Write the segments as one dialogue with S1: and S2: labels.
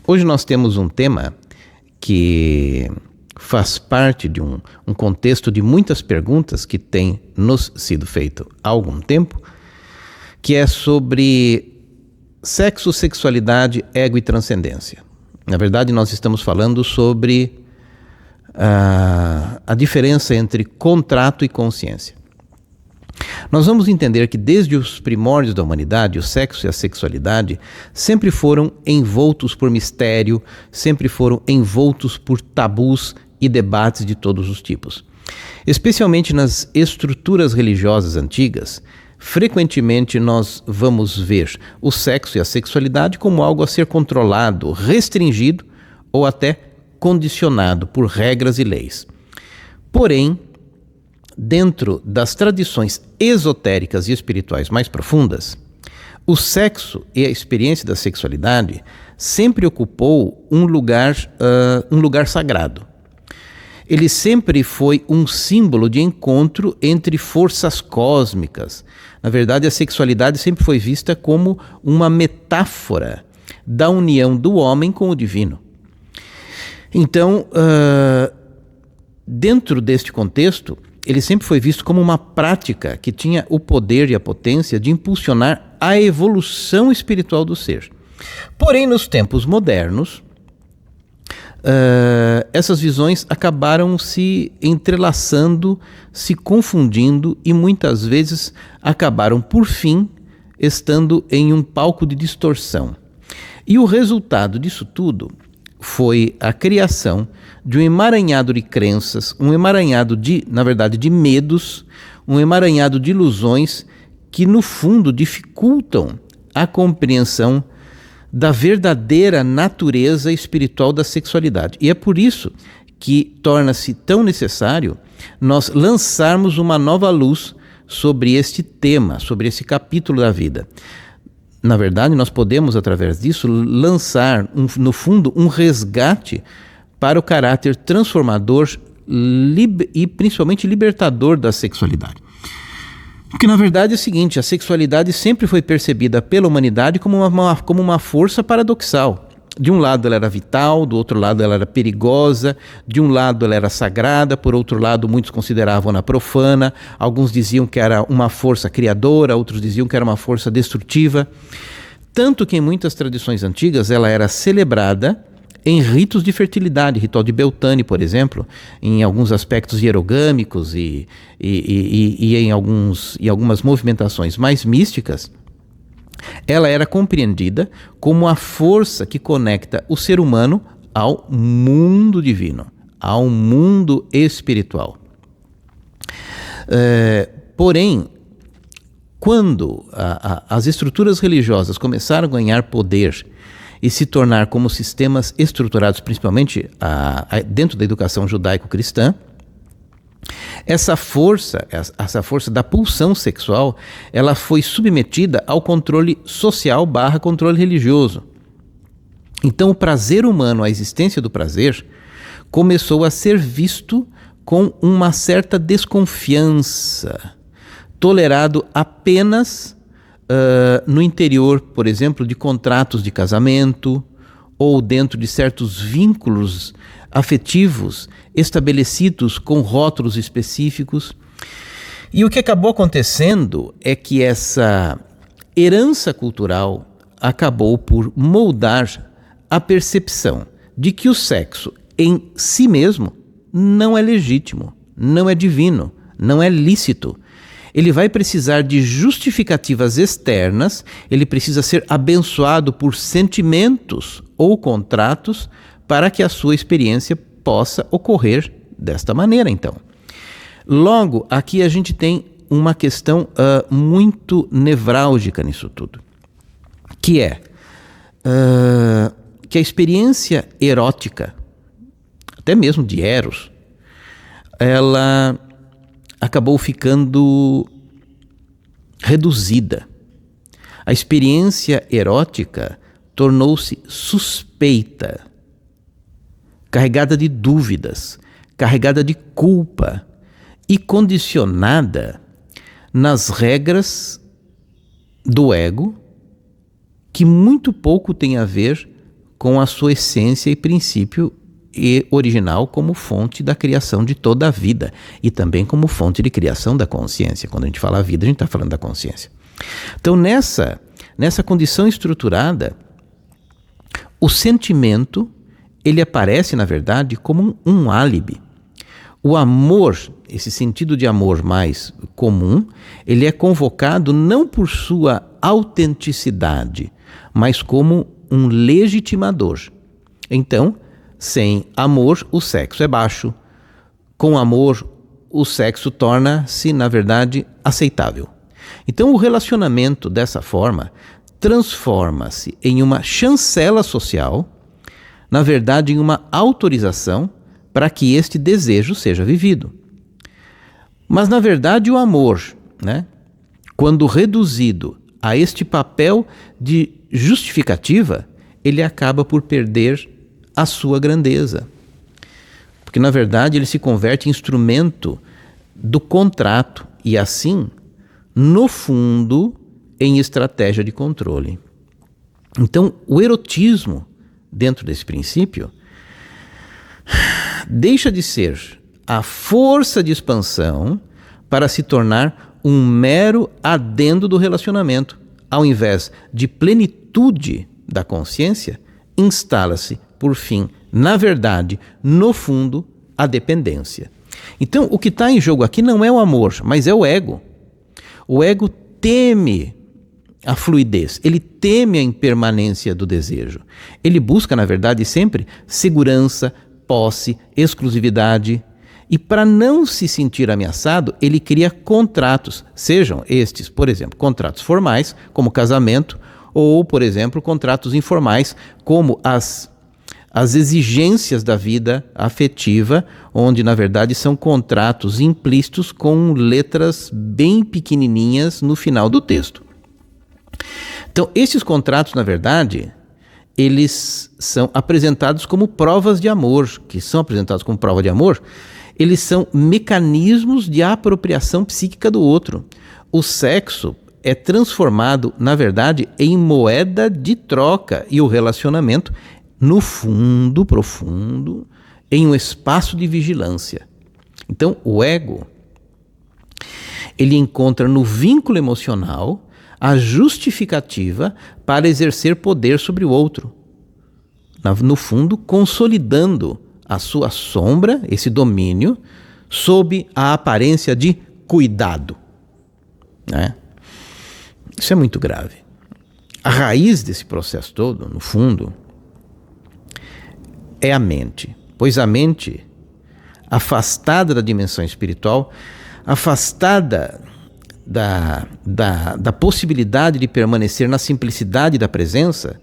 S1: Hoje nós temos um tema que faz parte de um contexto de muitas perguntas que têm nos sido feito há algum tempo, que é sobre sexo, sexualidade, ego e transcendência. Na verdade, nós estamos falando sobre a diferença entre contrato e consciência. Nós vamos entender que desde os primórdios da humanidade, o sexo e a sexualidade sempre foram envoltos por mistério, sempre foram envoltos por tabus e debates de todos os tipos. Especialmente nas estruturas religiosas antigas, frequentemente nós vamos ver o sexo e a sexualidade como algo a ser controlado, restringido ou até condicionado por regras e leis. Porém, dentro das tradições esotéricas e espirituais mais profundas, o sexo e a experiência da sexualidade sempre ocupou um lugar sagrado. Ele sempre foi um símbolo de encontro entre forças cósmicas. Na verdade, a sexualidade sempre foi vista como uma metáfora da união do homem com o divino. Então, dentro deste contexto, ele sempre foi visto como uma prática que tinha o poder e a potência de impulsionar a evolução espiritual do ser. Porém, nos tempos modernos, essas visões acabaram se entrelaçando, se confundindo e muitas vezes acabaram, por fim, estando em um palco de distorção. E o resultado disso tudo foi a criação de um emaranhado de crenças, um emaranhado de medos, um emaranhado de ilusões que, no fundo, dificultam a compreensão da verdadeira natureza espiritual da sexualidade. E é por isso que torna-se tão necessário nós lançarmos uma nova luz sobre este tema, sobre esse capítulo da vida. Na verdade, nós podemos, através disso, lançar, no fundo, um resgate para o caráter transformador e principalmente libertador da sexualidade. Porque, na verdade, é o seguinte, a sexualidade sempre foi percebida pela humanidade como uma força paradoxal. De um lado ela era vital, do outro lado ela era perigosa, de um lado ela era sagrada, por outro lado muitos consideravam-na profana, alguns diziam que era uma força criadora, outros diziam que era uma força destrutiva. Tanto que em muitas tradições antigas ela era celebrada em ritos de fertilidade, ritual de Beltane, por exemplo, em alguns aspectos hierogâmicos e em algumas movimentações mais místicas. Ela era compreendida como a força que conecta o ser humano ao mundo divino, ao mundo espiritual. Porém, quando as estruturas religiosas começaram a ganhar poder e se tornar como sistemas estruturados, principalmente dentro da educação judaico-cristã, essa força da pulsão sexual, ela foi submetida ao controle social / controle religioso. Então, o prazer humano, a existência do prazer, começou a ser visto com uma certa desconfiança, tolerado apenas no interior, por exemplo, de contratos de casamento ou dentro de certos vínculos afetivos estabelecidos com rótulos específicos. E o que acabou acontecendo é que essa herança cultural acabou por moldar a percepção de que o sexo em si mesmo não é legítimo, não é divino, não é lícito. Ele vai precisar de justificativas externas, ele precisa ser abençoado por sentimentos ou contratos para que a sua experiência possa ocorrer desta maneira, então. Logo, aqui a gente tem uma questão muito nevrálgica nisso tudo, que é que a experiência erótica, até mesmo de Eros, ela acabou ficando reduzida. A experiência erótica tornou-se suspeita, carregada de dúvidas, carregada de culpa e condicionada nas regras do ego, que muito pouco tem a ver com a sua essência e princípio e original como fonte da criação de toda a vida e também como fonte de criação da consciência. Quando a gente fala vida, a gente está falando da consciência. Então, nessa condição estruturada, o sentimento, ele aparece, na verdade, como um álibi. O amor, esse sentido de amor mais comum, ele é convocado não por sua autenticidade, mas como um legitimador. Então, sem amor, o sexo é baixo. Com amor, o sexo torna-se, na verdade, aceitável. Então, o relacionamento, dessa forma, transforma-se em uma chancela social, na verdade, em uma autorização para que este desejo seja vivido. Mas, na verdade, o amor, quando reduzido a este papel de justificativa, ele acaba por perder a sua grandeza. Porque, na verdade, ele se converte em instrumento do contrato e, assim, no fundo, em estratégia de controle. Então, o erotismo, dentro desse princípio, deixa de ser a força de expansão para se tornar um mero adendo do relacionamento. Ao invés de plenitude da consciência, instala-se, por fim, na verdade, no fundo, a dependência. Então, o que está em jogo aqui não é o amor, mas é o ego. O ego teme a fluidez, ele teme a impermanência do desejo. Ele busca, na verdade, sempre segurança, posse, exclusividade. E para não se sentir ameaçado, ele cria contratos, sejam estes, por exemplo, contratos formais, como casamento, ou, por exemplo, contratos informais, como as exigências da vida afetiva, onde, na verdade, são contratos implícitos com letras bem pequenininhas no final do texto. Então, esses contratos, na verdade, eles são apresentados como provas de amor, eles são mecanismos de apropriação psíquica do outro. O sexo é transformado, na verdade, em moeda de troca e o relacionamento, no fundo profundo, em um espaço de vigilância. Então, o ego, ele encontra no vínculo emocional a justificativa para exercer poder sobre o outro. No fundo, consolidando a sua sombra, esse domínio, sob a aparência de cuidado. Isso é muito grave. A raiz desse processo todo, no fundo, é a mente. Pois a mente, afastada da dimensão espiritual, afastada da possibilidade de permanecer na simplicidade da presença,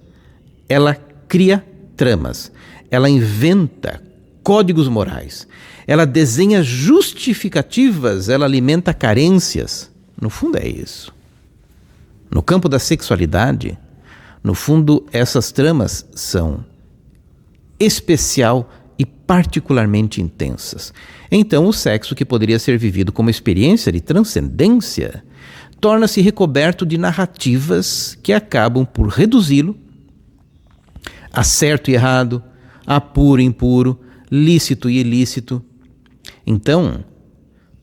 S1: ela cria tramas, ela inventa códigos morais, ela desenha justificativas, ela alimenta carências. No fundo é isso. No campo da sexualidade, no fundo, essas tramas são especial e particularmente intensas. Então, o sexo, que poderia ser vivido como experiência de transcendência, torna-se recoberto de narrativas que acabam por reduzi-lo a certo e errado, a puro e impuro, lícito e ilícito. Então,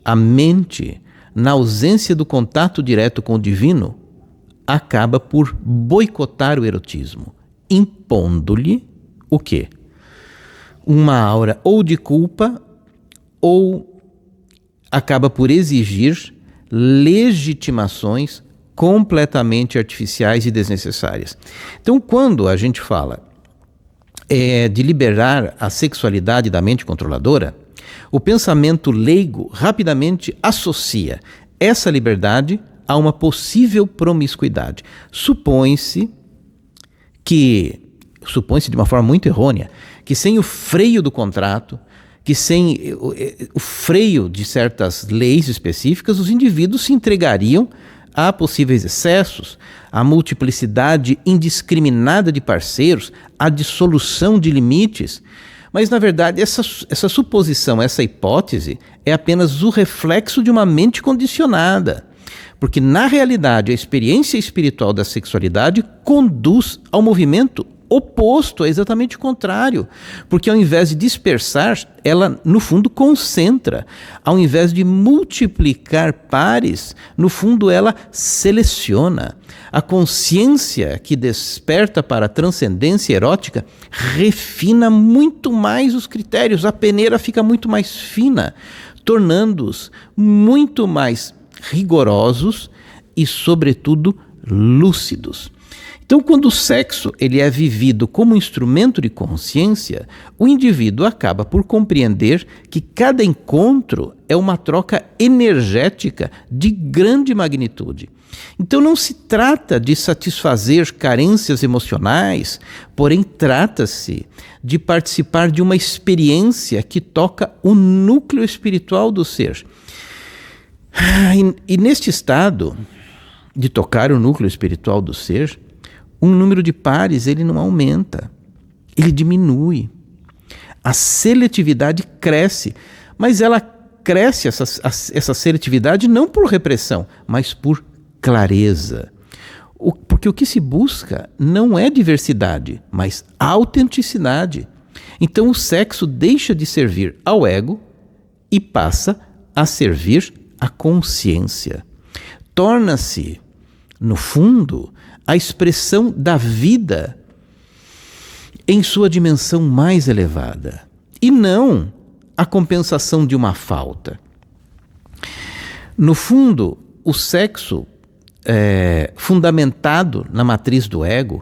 S1: a mente, na ausência do contato direto com o divino, acaba por boicotar o erotismo, impondo-lhe o quê? Uma aura ou de culpa, ou acaba por exigir legitimações completamente artificiais e desnecessárias. Então, quando a gente fala de liberar a sexualidade da mente controladora, o pensamento leigo rapidamente associa essa liberdade a uma possível promiscuidade. Supõe-se de uma forma muito errônea, que sem o freio do contrato, que sem o freio de certas leis específicas, os indivíduos se entregariam a possíveis excessos, a multiplicidade indiscriminada de parceiros, a dissolução de limites. Mas, na verdade, essa suposição, essa hipótese, é apenas o reflexo de uma mente condicionada. Porque, na realidade, a experiência espiritual da sexualidade conduz ao movimento oposto, é exatamente o contrário. Porque ao invés de dispersar, ela, no fundo, concentra. Ao invés de multiplicar pares, no fundo, ela seleciona. A consciência que desperta para a transcendência erótica refina muito mais os critérios. A peneira fica muito mais fina, tornando-os muito mais rigorosos e, sobretudo, lúcidos. Então, quando o sexo ele é vivido como instrumento de consciência, o indivíduo acaba por compreender que cada encontro é uma troca energética de grande magnitude. Então, não se trata de satisfazer carências emocionais, porém trata-se de participar de uma experiência que toca o núcleo espiritual do ser. E neste estado de tocar o núcleo espiritual do ser, o número de pares ele não aumenta, ele diminui. A seletividade cresce, mas ela cresce, essa seletividade, não por repressão, mas por clareza. Porque o que se busca não é diversidade, mas autenticidade. Então o sexo deixa de servir ao ego e passa a servir à consciência. Torna-se, no fundo, a expressão da vida em sua dimensão mais elevada, e não a compensação de uma falta. No fundo, o sexo fundamentado na matriz do ego,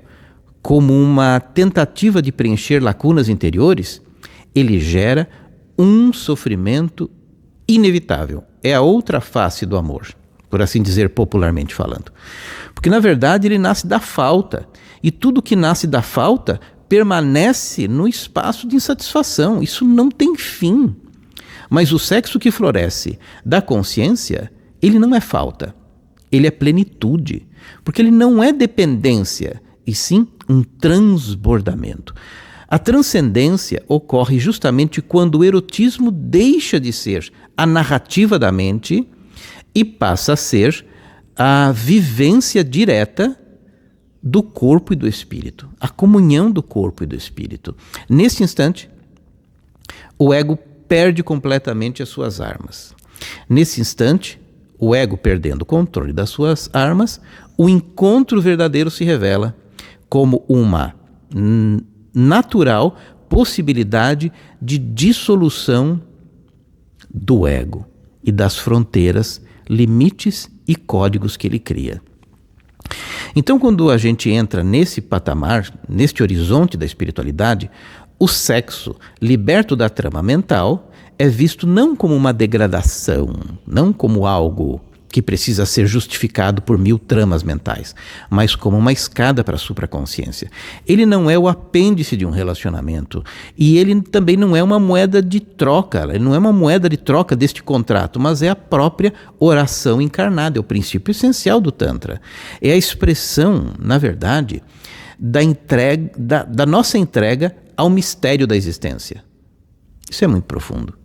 S1: como uma tentativa de preencher lacunas interiores, ele gera um sofrimento inevitável. É a outra face do amor, por assim dizer, popularmente falando. Porque, na verdade, ele nasce da falta. E tudo que nasce da falta permanece no espaço de insatisfação. Isso não tem fim. Mas o sexo que floresce da consciência, ele não é falta. Ele é plenitude. Porque ele não é dependência, e sim um transbordamento. A transcendência ocorre justamente quando o erotismo deixa de ser a narrativa da mente e passa a ser a vivência direta do corpo e do espírito, a comunhão do corpo e do espírito. Nesse instante, o ego perde completamente as suas armas. Nesse instante, o ego perdendo o controle das suas armas, o encontro verdadeiro se revela como uma natural possibilidade de dissolução do ego e das fronteiras, limites e códigos que ele cria. Então, quando a gente entra nesse patamar, neste horizonte da espiritualidade, o sexo, liberto da trama mental, é visto não como uma degradação, não como algo que precisa ser justificado por 1000 tramas mentais, mas como uma escada para a supraconsciência. Ele não é o apêndice de um relacionamento e ele também não é uma moeda de troca, ele não é uma moeda de troca deste contrato, mas é a própria oração encarnada, é o princípio essencial do Tantra. É a expressão, na verdade, da nossa entrega ao mistério da existência. Isso é muito profundo.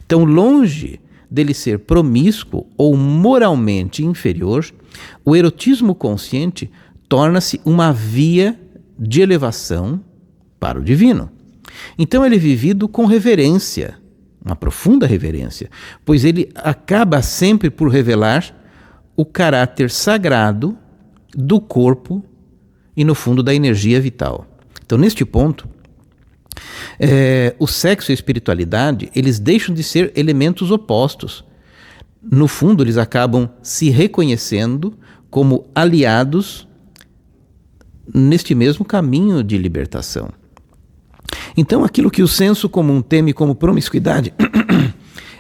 S1: Então, longe dele ser promíscuo ou moralmente inferior, o erotismo consciente torna-se uma via de elevação para o divino. Então ele é vivido com reverência, uma profunda reverência, pois ele acaba sempre por revelar o caráter sagrado do corpo e, no fundo, da energia vital. Então, neste ponto, o sexo e a espiritualidade, eles deixam de ser elementos opostos. No fundo, eles acabam se reconhecendo como aliados neste mesmo caminho de libertação. Então, aquilo que o senso comum teme como promiscuidade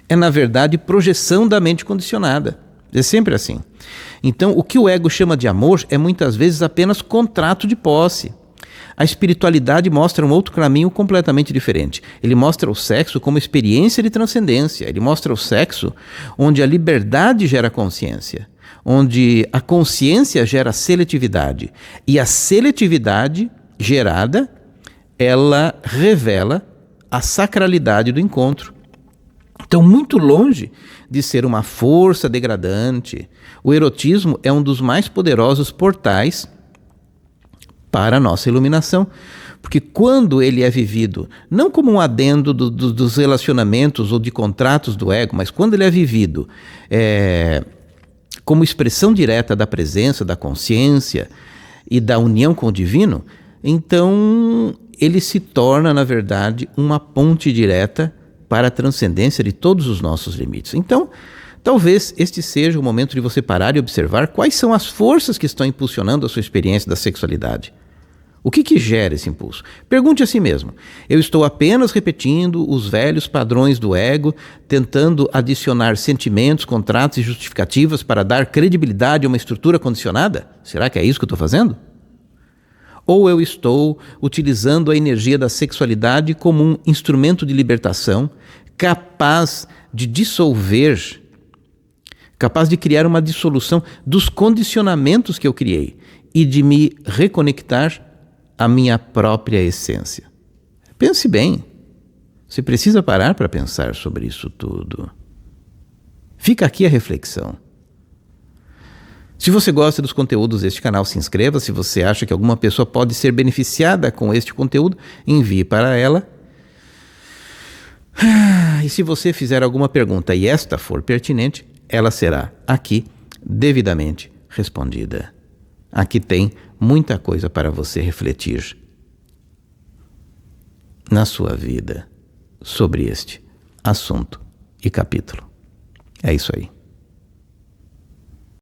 S1: é, na verdade, projeção da mente condicionada. É sempre assim. Então, o que o ego chama de amor é muitas vezes apenas contrato de posse. A espiritualidade mostra um outro caminho completamente diferente. Ele mostra o sexo como experiência de transcendência. Ele mostra o sexo onde a liberdade gera consciência, onde a consciência gera seletividade. E a seletividade gerada, ela revela a sacralidade do encontro. Então, muito longe de ser uma força degradante, o erotismo é um dos mais poderosos portais para a nossa iluminação. Porque quando ele é vivido, não como um adendo dos relacionamentos ou de contratos do ego, mas quando ele é vivido como expressão direta da presença, da consciência e da união com o divino, então ele se torna, na verdade, uma ponte direta para a transcendência de todos os nossos limites. Então, talvez este seja o momento de você parar e observar quais são as forças que estão impulsionando a sua experiência da sexualidade. O que gera esse impulso? Pergunte a si mesmo: eu estou apenas repetindo os velhos padrões do ego, tentando adicionar sentimentos, contratos e justificativas para dar credibilidade a uma estrutura condicionada? Será que é isso que eu estou fazendo? Ou eu estou utilizando a energia da sexualidade como um instrumento de libertação, capaz de dissolver, capaz de criar uma dissolução dos condicionamentos que eu criei e de me reconectar à minha própria essência? Pense bem. Você precisa parar para pensar sobre isso tudo. Fica aqui a reflexão. Se você gosta dos conteúdos deste canal, se inscreva. Se você acha que alguma pessoa pode ser beneficiada com este conteúdo, envie para ela. E se você fizer alguma pergunta e esta for pertinente, ela será aqui devidamente respondida. Aqui tem muita coisa para você refletir na sua vida sobre este assunto e capítulo. É isso aí.